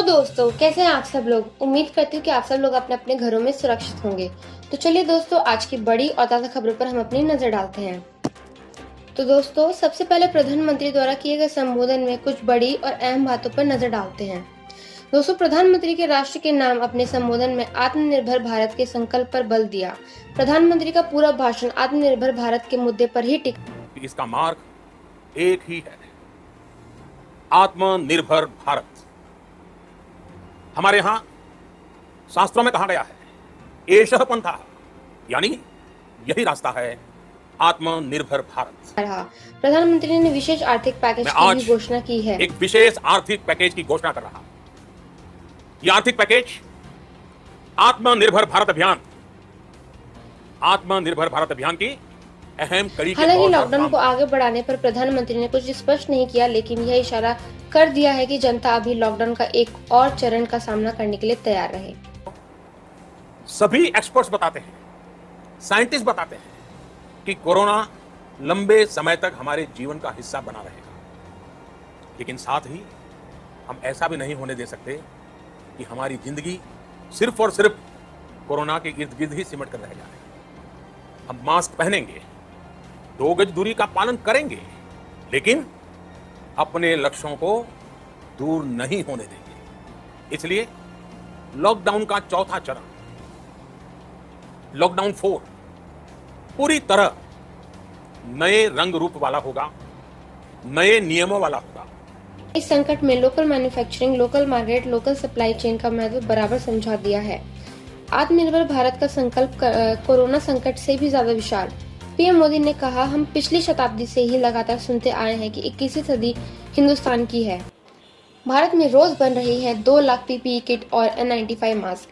दोस्तों, कैसे हैं आप सब लोग। उम्मीद करती हूँ कि आप सब लोग अपने अपने घरों में सुरक्षित होंगे। तो चलिए दोस्तों, आज की बड़ी और ताज़ा खबरों पर हम अपनी नजर डालते हैं। तो दोस्तों, सबसे पहले प्रधानमंत्री द्वारा किए गए संबोधन में कुछ बड़ी और अहम बातों पर नजर डालते हैं। दोस्तों, प्रधानमंत्री के राष्ट्र के नाम अपने संबोधन में आत्मनिर्भर भारत के संकल्प पर बल दिया। प्रधानमंत्री का पूरा भाषण आत्मनिर्भर भारत के मुद्दे पर ही टिका। इसका मार्ग एक ही है, आत्मनिर्भर भारत। हमारे यहां शास्त्रों में कहा गया है, एषः पंथः, यानी यही रास्ता है आत्मनिर्भर भारत। प्रधानमंत्री ने विशेष आर्थिक पैकेज की भी घोषणा की है। एक विशेष आर्थिक पैकेज की घोषणा कर रहा। यह आर्थिक पैकेज आत्मनिर्भर भारत अभियान की अहम कड़ी के हालांकि लॉकडाउन को आगे बढ़ाने पर प्रधानमंत्री ने कुछ स्पष्ट नहीं किया, लेकिन यह इशारा कर दिया है कि जनता अभी लॉकडाउन का एक और चरण का सामना करने के लिए तैयार रहे। सभी एक्सपर्ट्स बताते हैं, साइंटिस्ट बताते हैं कि कोरोना लंबे समय तक हमारे जीवन का हिस्सा बना रहेगा, लेकिन साथ ही हम ऐसा भी नहीं होने दे सकते कि हमारी जिंदगी सिर्फ और सिर्फ कोरोना के इर्द गिर्द ही सिमट कर रह जाए। हम मास्क पहनेंगे, 2 गज दूरी का पालन करेंगे, लेकिन अपने लक्ष्यों को दूर नहीं होने देंगे। इसलिए लॉकडाउन का चौथा चरण, लॉकडाउन 4, पूरी तरह नए रंग रूप वाला होगा, नए नियमों वाला होगा। इस संकट में local manufacturing, local market, local supply chain का महत्व बराबर समझा दिया है। आत्मनिर्भर भारत का संकल्प कोरोना संकट से भी ज्यादा विशाल। पीएम मोदी ने कहा, हम पिछली शताब्दी से ही लगातार सुनते आए हैं कि 21वीं सदी हिंदुस्तान की है। भारत में रोज बन रही है 2 लाख पीपीई किट और N95 मास्क।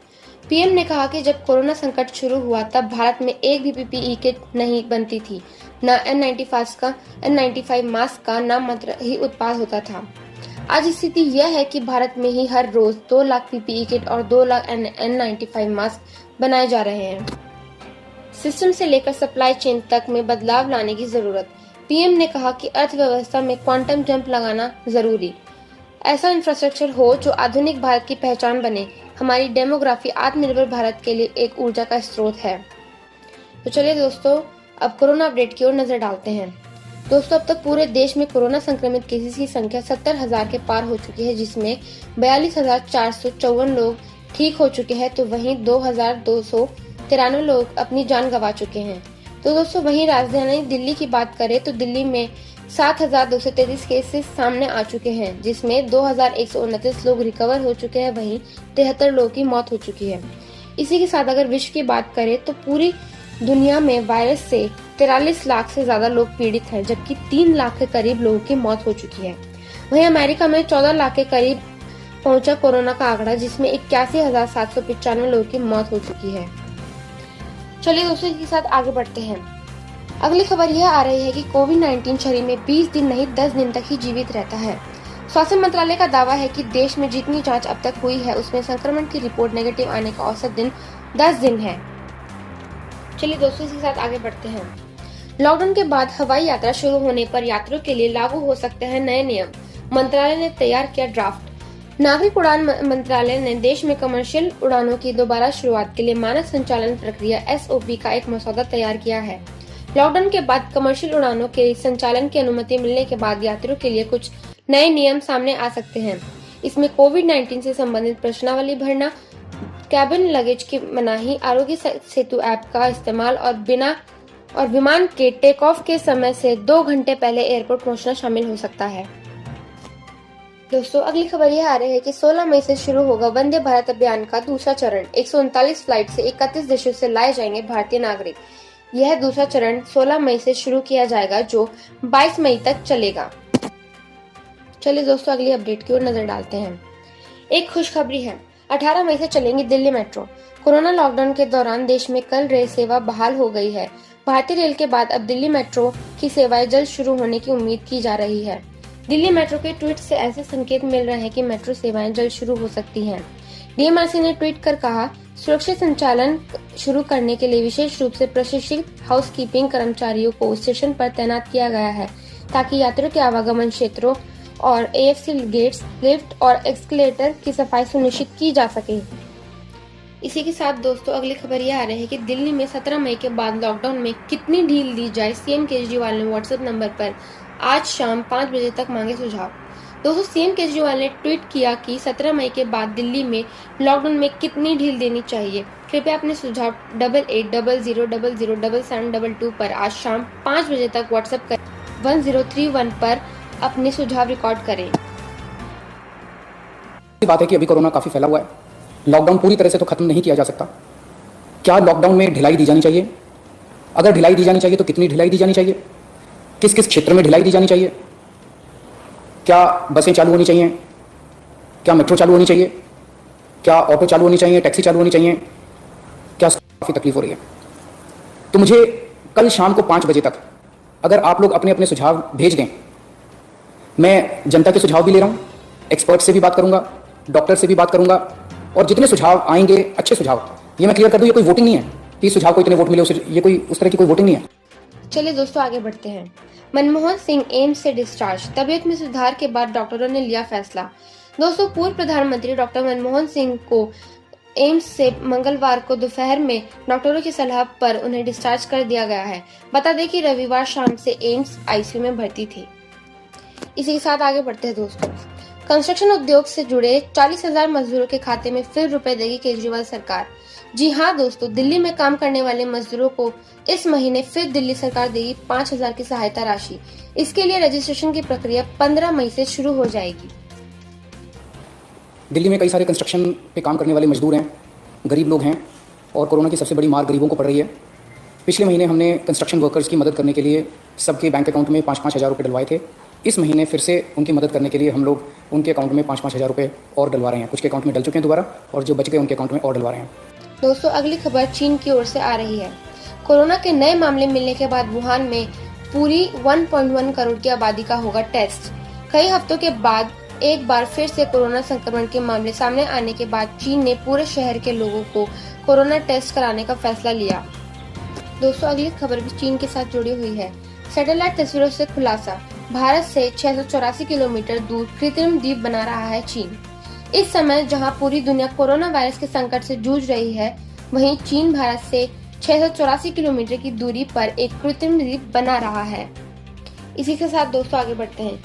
पीएम ने कहा कि जब कोरोना संकट शुरू हुआ तब भारत में एक भी पीपीई किट नहीं बनती थी, न N95 मास्क का नाम मात्र ही उत्पाद होता था। आज स्थिति यह है कि भारत में ही हर रोज 2 लाख पीपीई किट और 2 लाख N95 मास्क बनाए जा रहे हैं। सिस्टम से लेकर सप्लाई चेन तक में बदलाव लाने की जरूरत। पीएम ने कहा कि अर्थव्यवस्था में क्वांटम जंप लगाना जरूरी। ऐसा इंफ्रास्ट्रक्चर हो जो आधुनिक भारत की पहचान बने। हमारी डेमोग्राफी आत्मनिर्भर भारत के लिए एक ऊर्जा का स्रोत है। तो चलिए दोस्तों, अब कोरोना अपडेट की ओर नजर डालते हैं। दोस्तों, अब तक पूरे देश में कोरोना संक्रमित केसेस की संख्या 70,000 के पार हो चुकी है, जिसमें 42,454 लोग ठीक हो चुके हैं, तो वहीं 2,293 लोग अपनी जान गंवा चुके हैं। तो दोस्तों, वहीं राजधानी दिल्ली की बात करें तो दिल्ली में 7,233 केसेस सामने आ चुके हैं, जिसमें 2,129 लोग रिकवर हो चुके हैं, वहीं 73 लोगों की मौत हो चुकी है। इसी के साथ अगर विश्व की बात करें तो पूरी दुनिया में वायरस से 43 लाख से ज्यादा लोग पीड़ित हैं, जबकि 3 लाख के करीब लोगों की मौत हो चुकी है। वहीं अमेरिका में 14 लाख के करीब पहुंचा कोरोना का आंकड़ा, जिसमें 81,795 लोगों की मौत हो चुकी है। चलिए दोस्तों, इसके साथ आगे बढ़ते हैं। अगली खबर यह आ रही है कि कोविड-19 शरीर में 20 दिन नहीं 10 दिन तक ही जीवित रहता है। स्वास्थ्य मंत्रालय का दावा है कि देश में जितनी जांच अब तक हुई है उसमें संक्रमण की रिपोर्ट नेगेटिव आने का औसत दिन 10 दिन है। चलिए दोस्तों, इसके साथ आगे बढ़ते हैं। लॉकडाउन के बाद हवाई यात्रा शुरू होने पर यात्रियों के लिए लागू हो सकते हैं नए नियम। मंत्रालय ने तैयार किया ड्राफ्ट। नागरिक उड़ान मंत्रालय ने देश में कमर्शियल उड़ानों की दोबारा शुरुआत के लिए मानक संचालन प्रक्रिया SOP का एक मसौदा तैयार किया है। लॉकडाउन के बाद कमर्शियल उड़ानों के संचालन की अनुमति मिलने के बाद यात्रियों के लिए कुछ नए नियम सामने आ सकते हैं। इसमें कोविड-19 से संबंधित प्रश्नावली भरना, कैबिन लगेज की मनाही, आरोग्य सेतु ऐप का इस्तेमाल और विमान के टेक ऑफ के समय से 2 घंटे पहले एयरपोर्ट पहुंचना शामिल हो सकता है। दोस्तों, अगली खबर यह आ रही है कि 16 मई से शुरू होगा वंदे भारत अभियान का दूसरा चरण। 139 फ्लाइट से 31 देशों से लाए जाएंगे भारतीय नागरिक। यह दूसरा चरण 16 मई से शुरू किया जाएगा, जो 22 मई तक चलेगा। चलिए दोस्तों, अगली अपडेट की ओर नजर डालते हैं। एक खुशखबरी है, 18 मई से चलेंगी दिल्ली मेट्रो। कोरोना लॉकडाउन के दौरान देश में कल रेल सेवा बहाल हो गई है। भारतीय रेल के बाद अब दिल्ली मेट्रो की सेवाएं जल्द शुरू होने की उम्मीद की जा रही है। दिल्ली मेट्रो के ट्वीट से ऐसे संकेत मिल रहे हैं कि मेट्रो सेवाएं जल्द शुरू हो सकती हैं। DMRC ने ट्वीट कर कहा, सुरक्षित संचालन शुरू करने के लिए विशेष रूप से प्रशिक्षित हाउसकीपिंग कर्मचारियों को स्टेशन पर तैनात किया गया है, ताकि यात्रियों के आवागमन क्षेत्रों और एएफसी गेट्स, लिफ्ट और एस्केलेटर की सफाई सुनिश्चित की जा सके। इसी के साथ दोस्तों अगली खबर ये आ रही है कि दिल्ली में 17 मई के बाद लॉकडाउन में कितनी ढील दी जाए, सीएम केजरीवाल ने व्हाट्सएप नंबर पर आज शाम 5 बजे तक मांगे सुझाव। दोस्तों सीएम केजरीवाल ने ट्वीट किया कि 17 मई के बाद दिल्ली में लॉकडाउन में कितनी ढील देनी चाहिए। कृपया अपने सुझाव 8800007722 पर आज शाम 5 बजे तक व्हाट्सएप कर 1031 पर अपने सुझाव रिकॉर्ड करें। बात है कि अभी कोरोना काफ़ी फैला हुआ है। लॉकडाउन पूरी तरह से तो खत्म नहीं किया जा सकता। क्या लॉकडाउन में ढिलाई दी जानी चाहिए? अगर ढिलाई दी जानी चाहिए तो कितनी ढिलाई दी जानी चाहिए? किस किस क्षेत्र में ढिलाई दी जानी चाहिए? क्या बसें चालू होनी चाहिए? क्या मेट्रो चालू होनी चाहिए? क्या ऑटो चालू होनी चाहिए? टैक्सी चालू होनी चाहिए? क्या काफ़ी तकलीफ हो रही है। तो मुझे कल शाम को 5 बजे तक अगर आप लोग अपने अपने सुझाव भेज दें, मैं जनता के सुझाव भी ले रहा हूँ, एक्सपर्ट से भी बात करूँगा, डॉक्टर से भी बात करूँगा, और जितने सुझाव आएंगे अच्छे सुझाव, ये मैं क्लियर कर दूँ, ये कोई वोटिंग नहीं है कि सुझाव को इतने वोट मिले, ये कोई उस तरह की कोई वोटिंग नहीं है। चलिए दोस्तों आगे बढ़ते हैं। मनमोहन सिंह एम्स से डिस्चार्ज, तबीयत में सुधार के बाद डॉक्टरों ने लिया फैसला। दोस्तों पूर्व प्रधानमंत्री डॉक्टर मनमोहन सिंह को एम्स से मंगलवार को दोपहर में डॉक्टरों की सलाह पर उन्हें डिस्चार्ज कर दिया गया है। बता दें कि रविवार शाम से एम्स आईसीयू में भर्ती थे। इसी के साथ आगे बढ़ते हैं दोस्तों। कंस्ट्रक्शन उद्योग से जुड़े 40,000 मजदूरों के खाते में फिर रुपए देगी केजरीवाल सरकार। जी हाँ दोस्तों, दिल्ली में काम करने वाले मजदूरों को इस महीने फिर दिल्ली सरकार देगी 5,000 की सहायता राशि। इसके लिए रजिस्ट्रेशन की प्रक्रिया 15 मई से शुरू हो जाएगी। दिल्ली में कई सारे कंस्ट्रक्शन पे काम करने वाले मजदूर हैं, गरीब लोग हैं, और कोरोना की सबसे बड़ी मार गरीबों को पड़ रही है। पिछले महीने हमने कंस्ट्रक्शन वर्कर्स की मदद करने के लिए सबके बैंक अकाउंट में 5-5 हज़ार रुपये डलवाए थे। इस महीने फिर से उनकी मदद करने के लिए हम लोग उनके अकाउंट में 5-5 हज़ार रुपये और डलवा रहे हैं। कुछ के अकाउंट में डल चुके हैं दोबारा, और जो बच गए उनके अकाउंट में और डलवा रहे हैं। दोस्तों अगली खबर चीन की ओर से आ रही है। कोरोना के नए मामले मिलने के बाद वुहान में पूरी 1.1 करोड़ की आबादी का होगा टेस्ट। कई हफ्तों के बाद एक बार फिर से कोरोना संक्रमण के मामले सामने आने के बाद चीन ने पूरे शहर के लोगों को कोरोना टेस्ट कराने का फैसला लिया। दोस्तों अगली खबर भी चीन के साथ जुड़ी हुई है। सैटेलाइट तस्वीरों से खुलासा, भारत से 684 किलोमीटर दूर कृत्रिम द्वीप बना रहा है चीन। इस समय जहां पूरी दुनिया कोरोना वायरस के संकट से जूझ रही है, वहीं चीन भारत से 684 किलोमीटर की दूरी पर एक कृत्रिम द्वीप बना रहा है। इसी के साथ दोस्तों आगे बढ़ते हैं।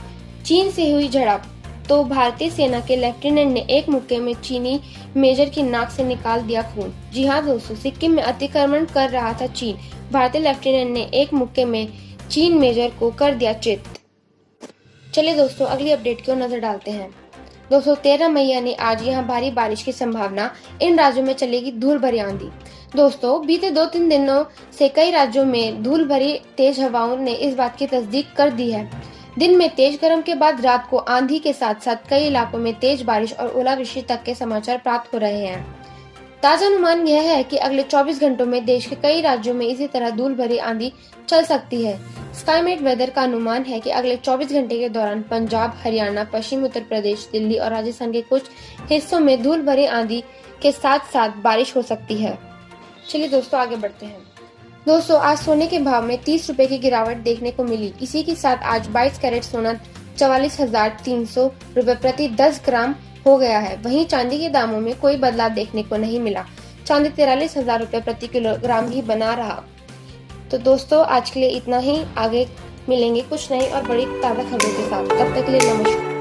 चीन से हुई झड़प, तो भारतीय सेना के लेफ्टिनेंट ने एक मुक्के में चीनी मेजर की नाक से निकाल दिया खून। जी हाँ दोस्तों, सिक्किम में अतिक्रमण कर रहा था चीन। भारतीय लेफ्टिनेंट ने एक मुक्के में चीन मेजर को कर दिया चित। चलिए दोस्तों अगली अपडेट की ओर नजर डालते हैं। दोस्तों 13 मई यानी आज यहाँ भारी बारिश की संभावना। इन राज्यों में चलेगी धूल भरी आंधी। दोस्तों बीते 2-3 दिनों से कई राज्यों में धूल भरी तेज हवाओं ने इस बात की तस्दीक कर दी है। दिन में तेज गर्म के बाद रात को आंधी के साथ साथ कई इलाकों में तेज बारिश और ओलावृष्टि तक के समाचार प्राप्त हो रहे हैं। ताजा अनुमान यह है कि अगले 24 घंटों में देश के कई राज्यों में इसी तरह धूल भरी आंधी चल सकती है। स्काईमेट वेदर का अनुमान है कि अगले 24 घंटे के दौरान पंजाब, हरियाणा, पश्चिमी उत्तर प्रदेश, दिल्ली और राजस्थान के कुछ हिस्सों में धूल भरी आंधी के साथ साथ बारिश हो सकती है। चलिए दोस्तों आगे बढ़ते हैं। दोस्तों आज सोने के भाव में 30 रुपए की गिरावट देखने को मिली। इसी के साथ आज 22 कैरेट सोना 44,300 रुपए प्रति 10 ग्राम हो गया है। वहीं चांदी के दामों में कोई बदलाव देखने को नहीं मिला। चांदी 43,000 रुपए प्रति किलोग्राम ही बना रहा। तो दोस्तों आज के लिए इतना ही। आगे मिलेंगे कुछ नई और बड़ी ताज़ा खबरों के साथ। तब तक के लिए नमस्कार।